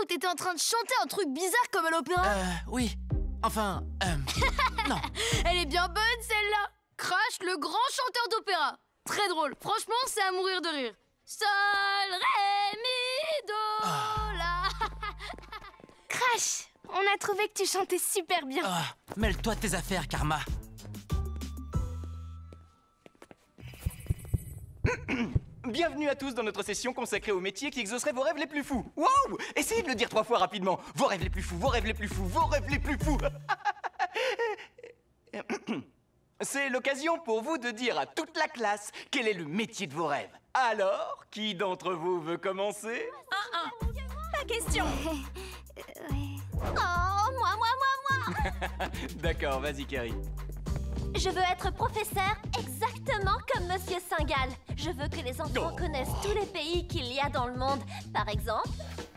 où t'étais en train de chanter un truc bizarre comme à l'opéra? Oui. Enfin, non. Elle est bien bonne, celle-là. Crash, le grand chanteur d'opéra. Très drôle. Franchement, c'est à mourir de rire. Sol, ré, mi, do, la. Crash, on a trouvé que tu chantais super bien. Mêle-toi de tes affaires, Karma. Bienvenue à tous dans notre session consacrée aux métiers qui exauceraient vos rêves les plus fous. Wow! Essayez de le dire 3 fois rapidement. Vos rêves les plus fous, vos rêves les plus fous, vos rêves les plus fous. C'est l'occasion pour vous de dire à toute la classe quel est le métier de vos rêves. Alors, qui d'entre vous veut commencer? Pas question. Oh, moi. D'accord, vas-y, Carrie. Je veux être professeur exactement comme Monsieur Singal. Je veux que les enfants connaissent tous les pays qu'il y a dans le monde. Par exemple,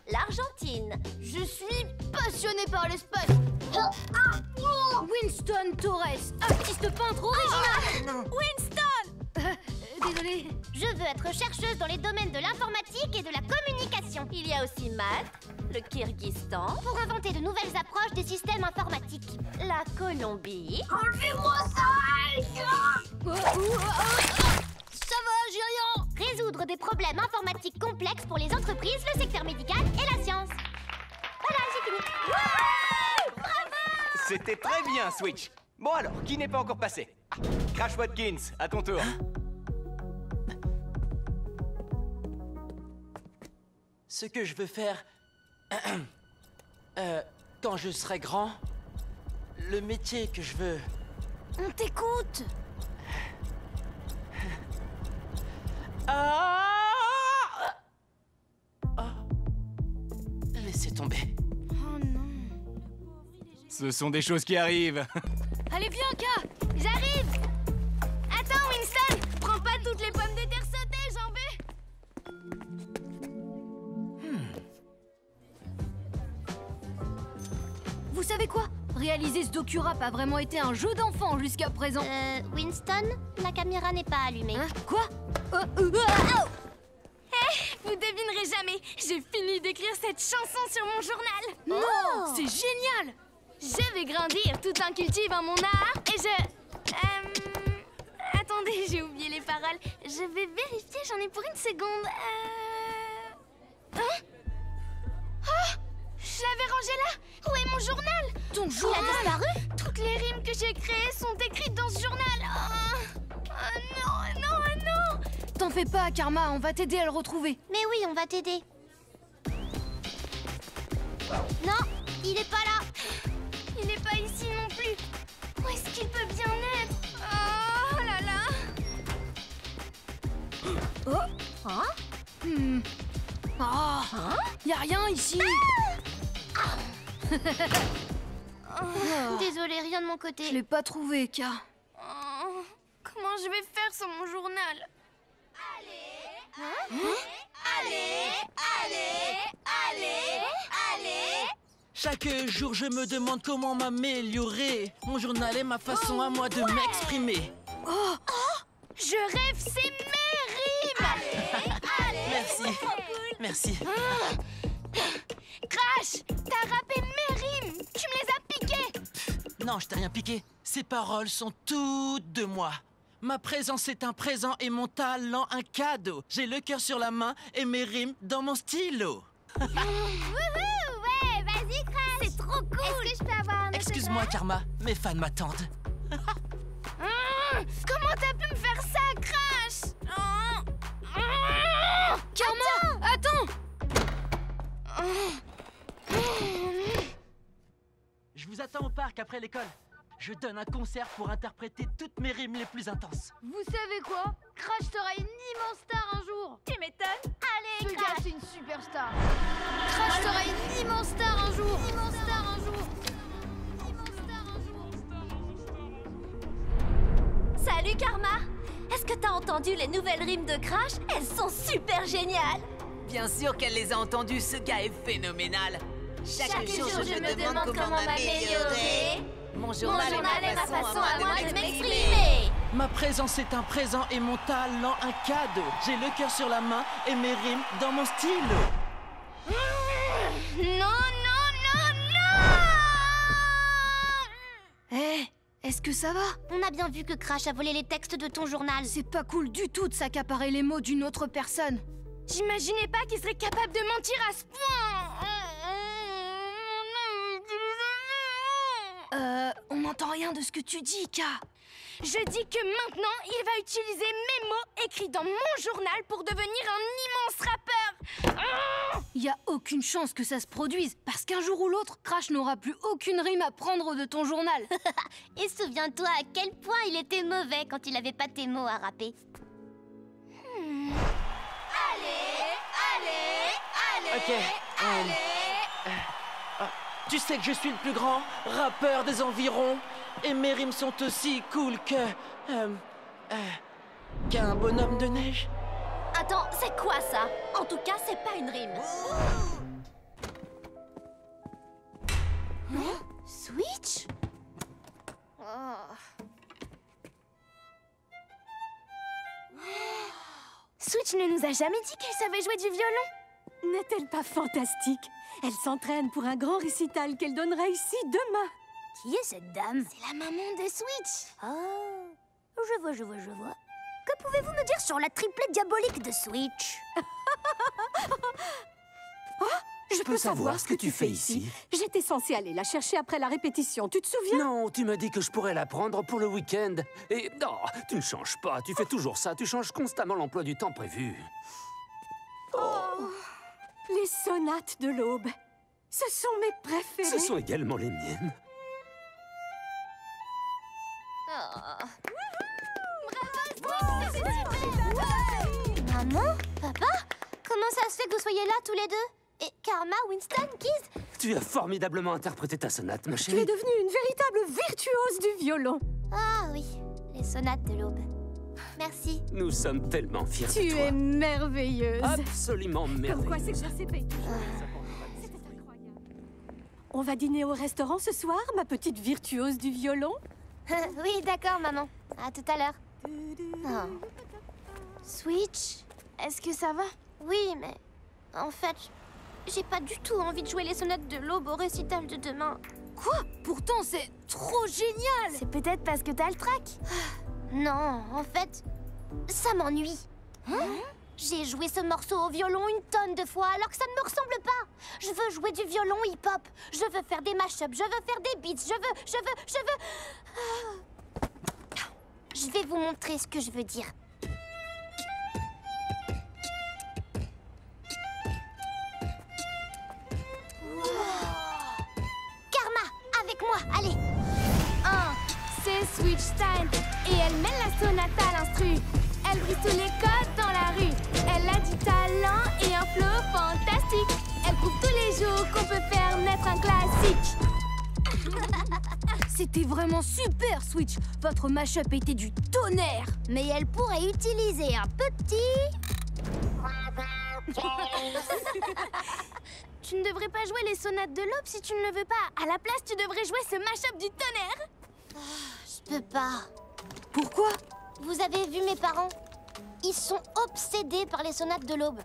l'Argentine. Je suis passionnée par l'espace. Winston Torres, artiste peintre original. Winston! Désolée. Je veux être chercheuse dans les domaines de l'informatique et de la communication. Il y a aussi Malte, le Kyrgyzstan, pour inventer de nouvelles approches des systèmes informatiques. La Colombie. Enlevez-moi ça! Ça va, j'ai rien. Résoudre des problèmes informatiques complexes pour les entreprises, le secteur médical et la science. Voilà, j'ai fini. C'était très bien, Switch. Bon alors, qui n'est pas encore passé? Crash Watkins, à ton tour. Ce que je veux faire... quand je serai grand... Le métier que je veux... On t'écoute. Laissez tomber. Oh non. Ce sont des choses qui arrivent. Allez, viens, K. J'arrive. Attends, Winston. Prends pas toutes les pommes de terre sautées, j'en vais. Vous savez quoi? Réaliser ce docu-rap a vraiment été un jeu d'enfant jusqu'à présent. Winston, la caméra n'est pas allumée. Hein? Quoi? Vous devinerez jamais, j'ai fini d'écrire cette chanson sur mon journal. Non, c'est génial. Je vais grandir tout en cultivant mon art et je... Attendez, j'ai oublié les paroles. Je vais vérifier, j'en ai pour une seconde. Hein? Oh! Je l'avais rangé là. Où est mon journal? Ton journal a disparu? Toutes les rimes que j'ai créées sont écrites dans ce journal. Non. T'en fais pas, Karma, on va t'aider à le retrouver. Mais oui, on va t'aider. Non, il est pas là. Il n'est pas ici non plus. Où est-ce qu'il peut bien être? Oh là là. Y a rien ici. Désolée, rien de mon côté. Je l'ai pas trouvé, K. Comment je vais faire sans mon journal? Chaque jour, je me demande comment m'améliorer. Mon journal est ma façon à moi de m'exprimer. Je rêve, c'est mes rimes. Merci. Merci. Crash, t'as rappé mes rimes. Tu me les as piquées. Non, je t'ai rien piqué. Ces paroles sont toutes de moi. Ma présence est un présent et mon talent un cadeau. J'ai le cœur sur la main et mes rimes dans mon stylo. Wouhou, ouais, vas-y, Crash. C'est trop cool. Est-ce que je peux avoir un Excuse-moi, Karma, mes fans m'attendent. Comment t'as pu me faire ça, Crash? Karma, attends. Je vous attends au parc après l'école. Je donne un concert pour interpréter toutes mes rimes les plus intenses. Vous savez quoi? Crash sera une immense star un jour. Tu m'étonnes. Allez, Ce gars, Crash. c'est une superstar. Crash sera une immense star un jour. Immense star un jour. Salut, Karma. Est-ce que t'as entendu les nouvelles rimes de Crash? Elles sont super géniales. Bien sûr qu'elle les a entendus, ce gars est phénoménal. Chaque jour, je me demande comment m'améliorer. Mon Mon journal journal est ma façon à moi de m'exprimer. m'exprimer. Ma présence est un présent et mon talent un cadeau. J'ai le cœur sur la main et mes rimes dans mon stylo. Non, non, non, non! Hé, est-ce que ça va? On a bien vu que Crash a volé les textes de ton journal. C'est pas cool du tout de s'accaparer les mots d'une autre personne. J'imaginais pas qu'il serait capable de mentir à ce point. On n'entend rien de ce que tu dis, Ka. Je dis que maintenant, il va utiliser mes mots écrits dans mon journal pour devenir un immense rappeur. Y a aucune chance que ça se produise, parce qu'un jour ou l'autre, Crash n'aura plus aucune rime à prendre de ton journal. Et souviens-toi à quel point il était mauvais quand il avait pas tes mots à rapper. Ok. Tu sais que je suis le plus grand rappeur des environs. Et mes rimes sont aussi cool qu'un bonhomme de neige. Attends, c'est quoi ça? En tout cas, c'est pas une rime. Switch? Switch ne nous a jamais dit qu'elle savait jouer du violon. N'est-elle pas fantastique? Elle s'entraîne pour un grand récital qu'elle donnera ici demain. Qui est cette dame? C'est la maman de Switch. Oh, je vois. Que pouvez-vous me dire sur la triplette diabolique de Switch? Je peux savoir ce que tu fais ici? J'étais censée aller la chercher après la répétition, tu te souviens? Non, tu m'as dit que je pourrais la prendre pour le week-end. Et non, tu ne changes pas, tu fais toujours ça, tu changes constamment l'emploi du temps prévu. Les sonates de l'aube. Ce sont mes préférées. Ce sont également les miennes. Maman? Papa? Comment ça se fait que vous soyez là tous les deux? Et Karma, Winston, Keys? Tu as formidablement interprété ta sonate, ma Tu chérie. es devenue une véritable virtuose du violon. Ah oui, les sonates de l'aube. Merci. Nous sommes tellement fiers de Tu toi. es merveilleuse. Absolument Comme quoi merveilleuse. s'exercer paye toujours. C'était incroyable. On va dîner au restaurant ce soir, ma petite virtuose du violon? Oui, d'accord, maman. À tout à l'heure. Oh. Switch? Est-ce que ça va? Oui, mais en fait, j'ai pas du tout envie de jouer les sonates de l'aube au récital de demain. Quoi? Pourtant, c'est trop génial! C'est peut-être parce que t'as le trac. Non, en fait, ça m'ennuie. J'ai joué ce morceau au violon une tonne de fois alors que ça ne me ressemble pas. Je veux jouer du violon hip-hop. Je veux faire des mash-ups, je veux faire des beats, je veux... Je vais vous montrer ce que je veux dire. Karma, avec moi, allez. 1, c'est Switch time. Et elle mène la sonate à l'instru. Elle brise tous les codes dans la rue. Elle a du talent et un flow fantastique. Elle prouve tous les jours qu'on peut faire naître un classique. C'était vraiment super, Switch. Votre mash-up était du tonnerre. Mais elle pourrait utiliser un petit... Tu ne devrais pas jouer les sonates de l'aube si tu ne le veux pas. À la place, tu devrais jouer ce mash-up du tonnerre. Je peux pas. Pourquoi? Vous avez vu mes parents? Ils sont obsédés par les sonates de l'aube.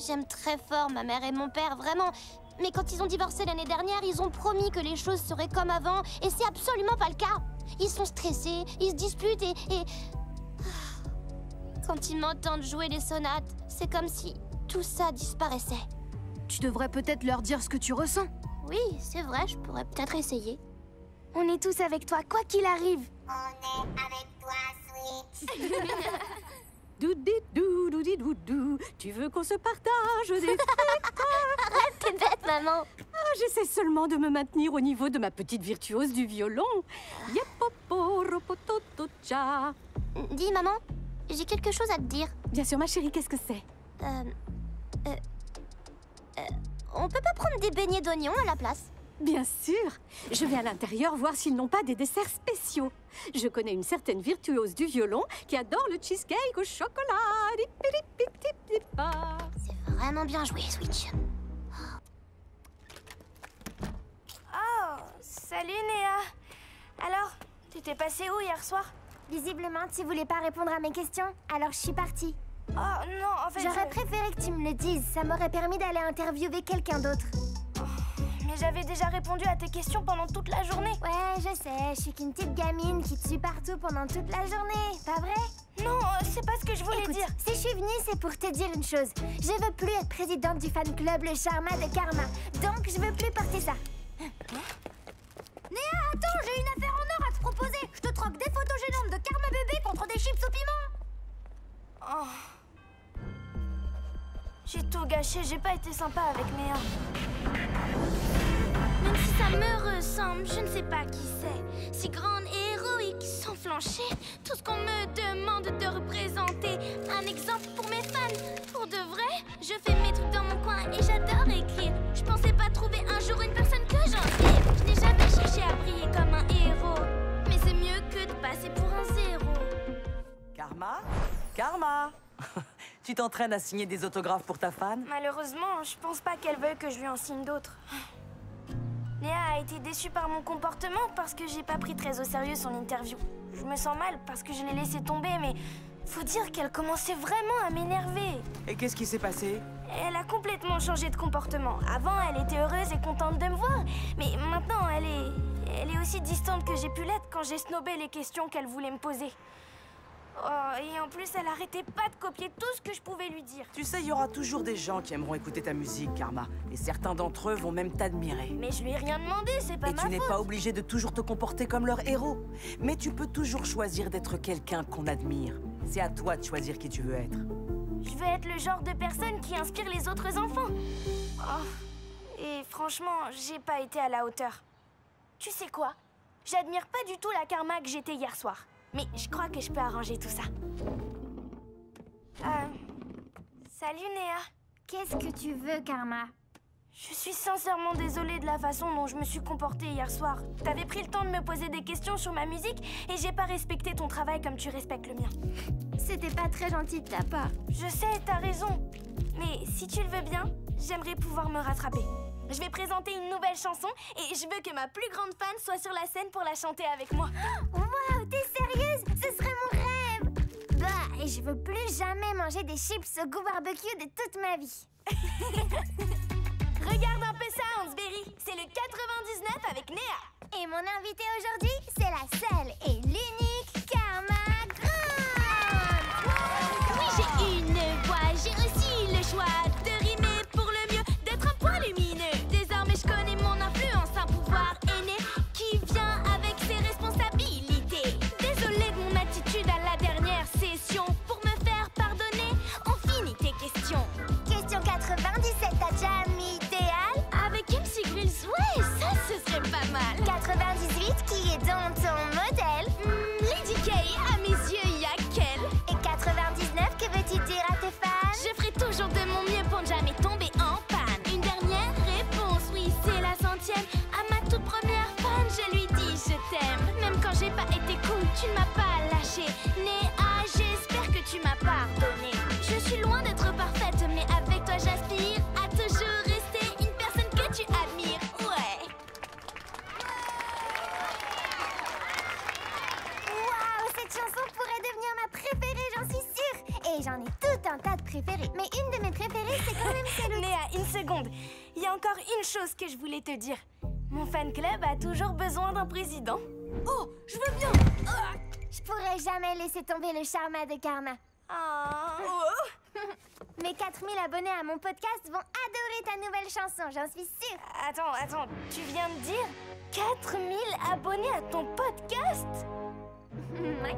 J'aime très fort ma mère et mon père, vraiment. Mais quand ils ont divorcé l'année dernière, ils ont promis que les choses seraient comme avant. Et c'est absolument pas le cas. Ils sont stressés, ils se disputent et... Quand ils m'entendent jouer les sonates, c'est comme si tout ça disparaissait. Tu devrais peut-être leur dire ce que tu ressens. Oui, c'est vrai, je pourrais peut-être essayer. On est tous avec toi, quoi qu'il arrive. On est avec toi, Switch. Doudidou, doudidou, tu veux qu'on se partage des Arrête, t'es bête, maman. J'essaie seulement de me maintenir au niveau de ma petite virtuose du violon. Yepopo, ropototocha. Dis, maman, j'ai quelque chose à te dire. Bien sûr, ma chérie, qu'est-ce que c'est? On peut pas prendre des beignets d'oignons à la place? Bien sûr. Je vais à l'intérieur voir s'ils n'ont pas des desserts spéciaux. Je connais une certaine virtuose du violon qui adore le cheesecake au chocolat. Dipiripitipitipa. C'est vraiment bien joué, Switch. Oh, salut Néa. Alors, tu t'es passé où hier soir? Visiblement, tu voulais pas répondre à mes questions, alors je suis partie. Oh non, en fait, J'aurais préféré que tu me le dises. Ça m'aurait permis d'aller interviewer quelqu'un d'autre. Mais j'avais déjà répondu à tes questions pendant toute la journée. Ouais, je sais. Je suis qu'une petite gamine qui te suit partout pendant toute la journée. Pas vrai? Non, c'est pas ce que je voulais Écoute, dire. si je suis venue, c'est pour te dire une chose. Je veux plus être présidente du fan club Le Charma de Karma. Donc, je veux plus porter ça. Néa, attends, j'ai une affaire en or à te proposer. Je te troque des photos gênantes de Karma bébé contre des chips au piment. Oh. J'ai tout gâché, j'ai pas été sympa avec Néa. Même si ça me ressemble, je ne sais pas qui c'est. Si grande et héroïque, sans flancher. Tout ce qu'on me demande de représenter. Un exemple pour mes fans. Pour de vrai, je fais mes trucs dans mon coin et j'adore écrire. Je pensais pas trouver un jour une personne que j'inspire. Je n'ai jamais cherché à briller comme un héros. Mais c'est mieux que de passer pour un zéro. Karma? Karma! Tu t'entraînes à signer des autographes pour ta fan? Malheureusement, je pense pas qu'elle veuille que je lui en signe d'autres. Néa a été déçue par mon comportement parce que j'ai pas pris très au sérieux son interview. Je me sens mal parce que je l'ai laissé tomber, mais faut dire qu'elle commençait vraiment à m'énerver. Et qu'est-ce qui s'est passé? Elle a complètement changé de comportement. Avant, elle était heureuse et contente de me voir, mais maintenant, elle est aussi distante que j'ai pu l'être quand j'ai snobé les questions qu'elle voulait me poser. Oh, et en plus, elle arrêtait pas de copier tout ce que je pouvais lui dire. Tu sais, il y aura toujours des gens qui aimeront écouter ta musique, Karma. Et certains d'entre eux vont même t'admirer. Mais je lui ai rien demandé, c'est pas Et ma tu n'es faute. pas obligé de toujours te comporter comme leur héros. Mais tu peux toujours choisir d'être quelqu'un qu'on admire. C'est à toi de choisir qui tu veux être. Je veux être le genre de personne qui inspire les autres enfants. Oh. Et franchement, j'ai pas été à la hauteur. Tu sais quoi? J'admire pas du tout la Karma que j'étais hier soir. Mais je crois que je peux arranger tout ça. Salut Néa. Qu'est-ce que tu veux, Karma? Je suis sincèrement désolée de la façon dont je me suis comportée hier soir. T'avais pris le temps de me poser des questions sur ma musique et j'ai pas respecté ton travail comme tu respectes le mien. C'était pas très gentil de ta part. Je sais, t'as raison. Mais si tu le veux bien, j'aimerais pouvoir me rattraper. Je vais présenter une nouvelle chanson et je veux que ma plus grande fan soit sur la scène pour la chanter avec moi. Waouh, t'es sérieuse? Ce serait mon rêve! Bah, et je veux plus jamais manger des chips au goût barbecue de toute ma vie. Regarde un peu ça, Hansberry. C'est le 99 avec Néa. Et mon invité aujourd'hui, c'est la seule et l'unique Karma Grande! Oui, j'ai une voix, j'ai aussi le choix de rimer pour le mieux, d'être un point lumineux. Désormais, je connais mon influence, un pouvoir aîné qui vient avec ses responsabilités. Désolée de mon attitude à la dernière session. Pour me faire pardonner, on finit tes questions. Question 97, t'as déjà mis idéal? Avec MC Grills, ouais, ça, ce serait pas mal. 98, qui est dans ton modèle? Lady K, à mes yeux, y'a qu'elle. Et 99, que veux-tu dire à tes fans? Je ferai toujours de mon mieux pour ne jamais tomber en panne. Une dernière réponse, oui, c'est la 100e. À ma toute première fan, je lui dis je t'aime. Même quand j'ai pas été cool, tu ne m'as pas lâché. Néa, j'espère que tu m'as pardonné. Je suis loin d'être parfaite, mais avec toi j'aspire à toujours rester une personne que tu admires. Ouais. Waouh, cette chanson pourrait devenir ma préférée, j'en suis sûre! Et j'en ai tout un tas de préférées. Mais une de mes préférées, c'est quand même celle-là. Néa, une seconde. Il y a encore une chose que je voulais te dire. Mon fan club a toujours besoin d'un président. Oh, je veux bien. Je pourrais jamais laisser tomber le Charma de Karma. Oh. Mes 4000 abonnés à mon podcast vont adorer ta nouvelle chanson, j'en suis sûre. Attends, tu viens de dire 4000 abonnés à ton podcast? Ouais.